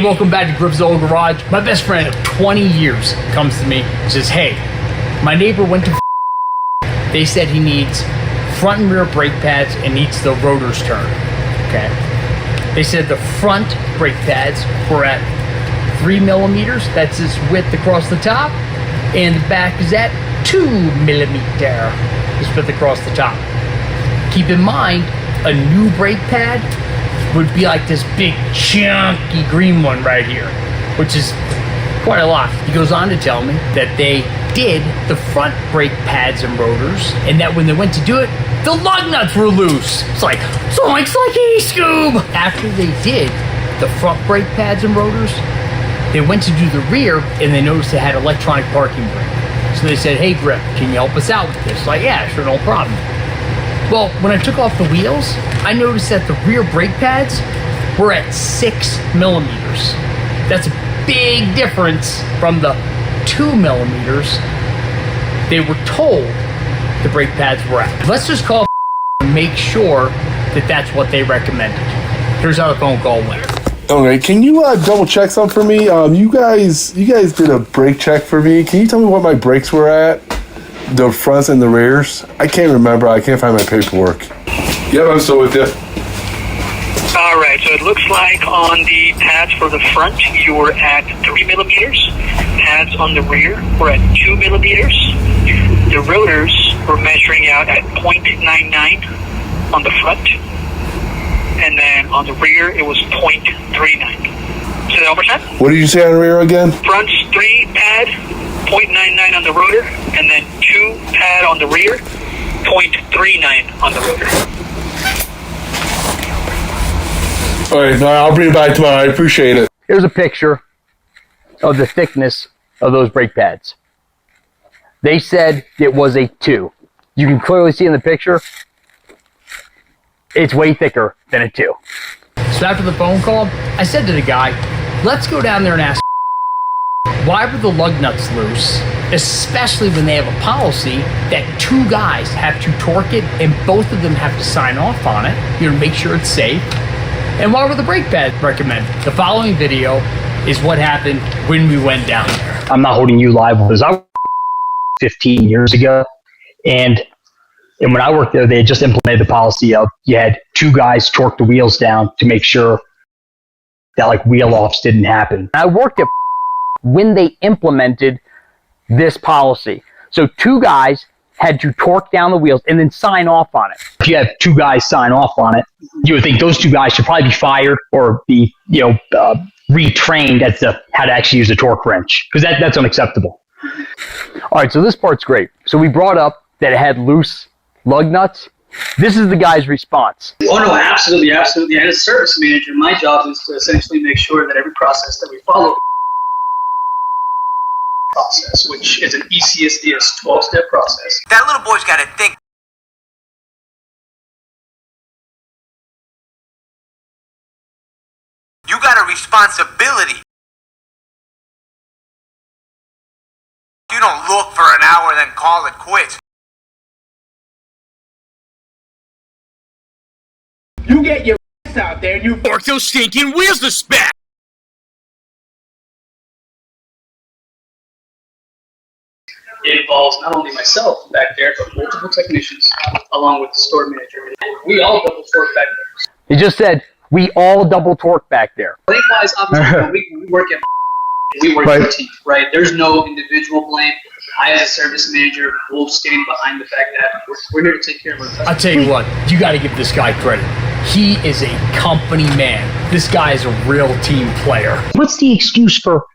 welcome back to Griffzilla Garage. My best friend of 20 years comes to me and says, hey, my neighbor went to they said he needs front and rear brake pads and needs the rotors turned. Okay. They said the front brake pads were at 3 millimeters. That's his width across the top. And the back is at 2 millimeter. His width across the top. Keep in mind, a new brake pad would be like this big chunky green one right here, which is quite a lot. He goes on to tell me that they did the front brake pads and rotors, and that when they went to do it, the lug nuts were loose. It's like, zoinks like Scoob! After they did the front brake pads and rotors, they went to do the rear, and they noticed they had electronic parking brake. So they said, hey Griff, can you help us out with this? Like, yeah, sure, no problem. Well, when I took off the wheels, I noticed that the rear brake pads were at 6 millimeters. That's a big difference from the 2 millimeters they were told the brake pads were at. Let's just call and make sure that that's what they recommended. Here's how the phone call went. Okay, can you double check something for me? You guys did a brake check for me. Can you tell me what my brakes were at? The fronts and the rears? I can't remember. I can't find my paperwork. Yep, I'm still with you. All right, so it looks like on the pads for the front, you were at 3 millimeters. Pads on the rear were at 2 millimeters. The rotors were measuring out at 0.99 on the front. And then on the rear, it was 0.39. Say that one more time. What did you say on the rear again? Front's 3 pad, 0.99 on the rotor, and then 2 pad on the rear, 0.39 on the rotor. All right, no, I'll bring it back tomorrow. I appreciate it. Here's a picture of the thickness of those brake pads. They said it was a 2. You can clearly see in the picture, it's way thicker than a 2. So after the phone call, I said to the guy, let's go down there and ask why were the lug nuts loose, especially when they have a policy that 2 guys have to torque it and both of them have to sign off on it, you know, to make sure it's safe. And why were the brake pads recommended? The following video is what happened when we went down there. I'm not holding you liable because I was 15 years ago, and when I worked there, they had just implemented the policy of you had 2 guys torque the wheels down to make sure that like wheel offs didn't happen. I worked at when they implemented this policy. So 2 guys had to torque down the wheels and then sign off on it. If you have 2 guys sign off on it, you would think those 2 guys should probably be fired or be, retrained as to how to actually use a torque wrench, because that's unacceptable. All right, so this part's great. So we brought up that it had loose lug nuts. This is the guy's response. Oh no, absolutely, absolutely. As a service manager, my job is to essentially make sure that every process that we follow process, which is an ECSDS 12-step process. That little boy's got to think. You got a responsibility. You don't look for an hour then call it quits. You get your ass out there and you work those stinking wheels to spec. It involves not only myself back there, but multiple technicians, along with the store manager. We all double torque back there. He just said, we all double torque back there. Blame-wise, obviously, when we work as a team, right? There's no individual blame. I, as a service manager, will stand behind the fact that we're here to take care of our customers. I'll tell you what, you got to give this guy credit. He is a company man. This guy is a real team player. What's the excuse for,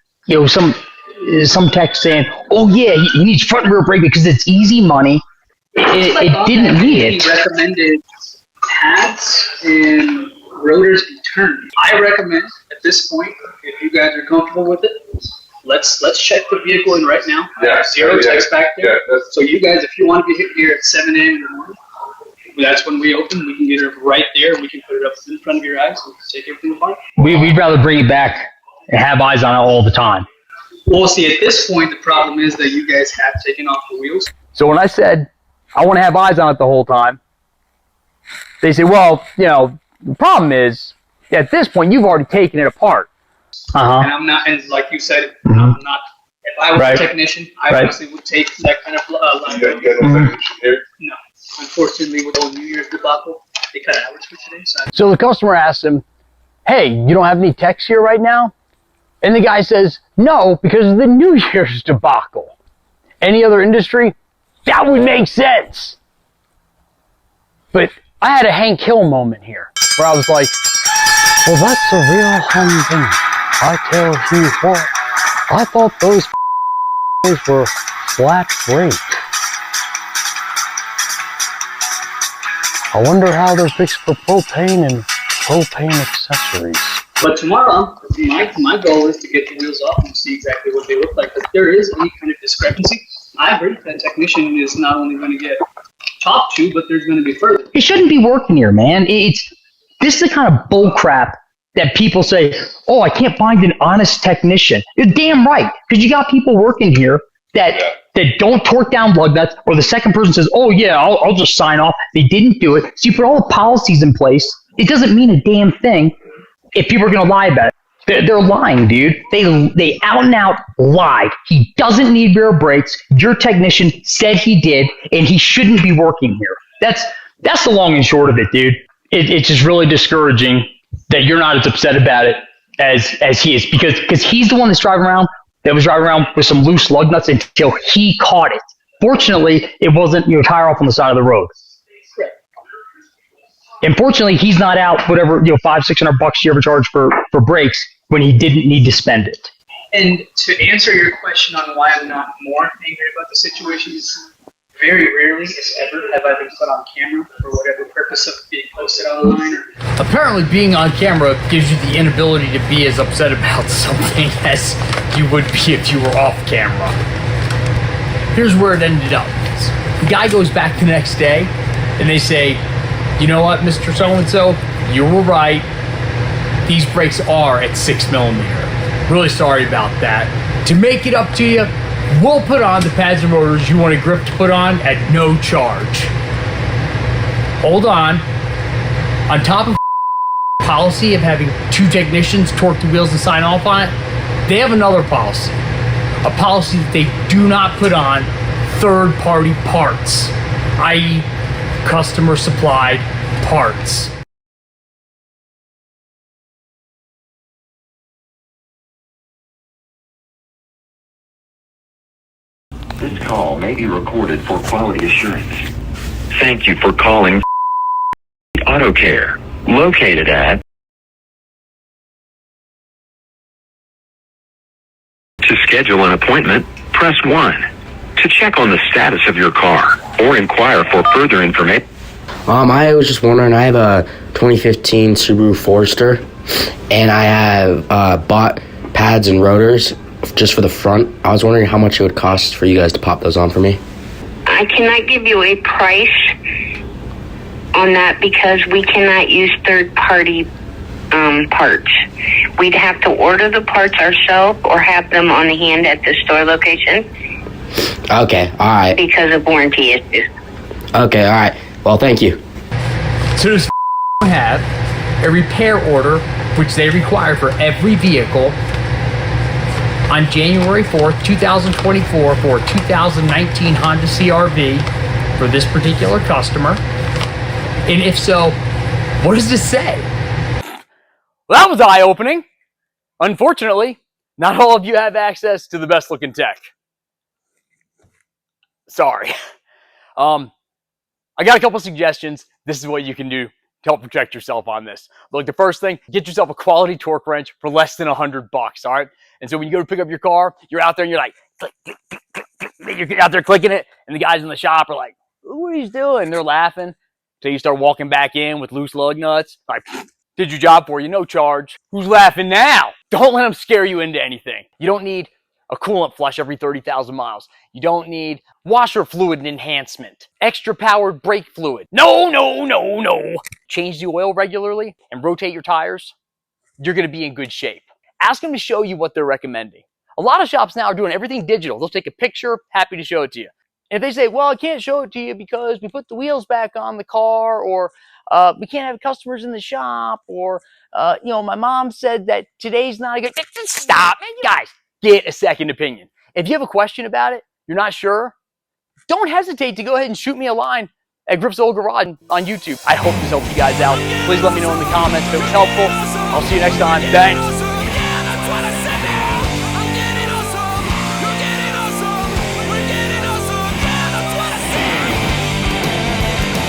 some tech saying, oh yeah, he needs front and rear brake because it's easy money. It didn't need it. He recommended pads and rotors and turn. I recommend at this point, if you guys are comfortable with it, let's check the vehicle in right now. Yeah, Zero text back there. Yeah, so you guys, if you want to be here at 7 a.m. in the morning, that's when we open. We can get it right there. We can put it up in front of your eyes and take everything apart. We'd rather bring it back and have eyes on it all the time. Well, see, at this point, the problem is that you guys have taken off the wheels. So when I said I want to have eyes on it the whole time, they say, well, the problem is at this point you've already taken it apart. And I'm not, and like you said, I'm not. If I was a technician, I obviously would take that kind of liability. No, unfortunately, with the New Year's debacle, they cut hours for today. So the customer asks him, "Hey, you don't have any techs here right now?" And the guy says, "No, because of the New Year's debacle." Any other industry, that would make sense. But I had a Hank Hill moment here where I was like, well, that's a real thing. I tell you what, I thought those were flat rate. I wonder how they're fixed for propane and propane accessories. But tomorrow, my goal is to get the wheels off and see exactly what they look like. If there is any kind of discrepancy, I agree that technician is not only going to get talked to, but there's going to be further. He shouldn't be working here, man. This is the kind of bull crap that people say, oh, I can't find an honest technician. You're damn right, because you got people working here that don't torque down lug nuts, or the second person says, oh, yeah, I'll just sign off. They didn't do it. So you put all the policies in place. It doesn't mean a damn thing if people are going to lie about it. They're lying, dude. They out and out lied. He doesn't need rear brakes. Your technician said he did, and he shouldn't be working here. That's the long and short of it, dude. It's just really discouraging that you're not as upset about it as he is, because he's the one that was driving around with some loose lug nuts until he caught it. Fortunately, it wasn't tire off on the side of the road. And fortunately, he's not out whatever $500-600 you ever charge for brakes when he didn't need to spend it. And to answer your question on why I'm not more angry about the situation is very rarely, if ever, have I been put on camera for whatever purpose of being posted online. Apparently, being on camera gives you the inability to be as upset about something as you would be if you were off camera. Here's where it ended up. The guy goes back the next day, and they say, you know what, Mr. So-and-so, you were right. These brakes are at 6mm. Really sorry about that. To make it up to you, we'll put on the pads and rotors you want a grip to put on at no charge. Hold on. On top of policy of having 2 technicians torque the wheels and sign off on it, they have another policy. A policy that they do not put on third-party parts, i.e., customer supplied parts. This call may be recorded for quality assurance. Thank you for calling Auto Care, located at. To schedule an appointment, press 1. To check on the status of your car or inquire for further information. I was just wondering, I have a 2015 Subaru Forester, and I have bought pads and rotors just for the front. I was wondering how much it would cost for you guys to pop those on for me. I cannot give you a price on that because we cannot use third-party parts. We'd have to order the parts ourselves or have them on hand at the store location. Okay, all right. Because of warranty issues. Okay, all right. Well, thank you. So does have a repair order, which they require for every vehicle, on January 4th, 2024 for 2019 Honda CR-V for this particular customer? And if so, what does this say? Well, that was eye-opening. Unfortunately, not all of you have access to the best-looking tech. Sorry. I got a couple suggestions. This is what you can do to help protect yourself on this. Look, the first thing, get yourself a quality torque wrench for less than $100, all right? And so when you go to pick up your car, you're out there and you're like, click, click, click, click, click. You're out there clicking it, and the guys in the shop are like, what are you doing? They're laughing until you start walking back in with loose lug nuts. Like, did your job for you, no charge. Who's laughing now? Don't let them scare you into anything. You don't need a coolant flush every 30,000 miles. You don't need washer fluid enhancement, extra powered brake fluid. No, no, no, no. Change the oil regularly and rotate your tires. You're going to be in good shape. Ask them to show you what they're recommending. A lot of shops now are doing everything digital. They'll take a picture, happy to show it to you. And if they say, well, I can't show it to you because we put the wheels back on the car, or we can't have customers in the shop, or you know, my mom said that today's not a good. Stop, guys. Get a second opinion. If you have a question about it, you're not sure, don't hesitate to go ahead and shoot me a line at Griffzilla Garage on YouTube. I hope this helped you guys out. Please let me know in the comments if it was helpful. I'll see you next time. Thanks.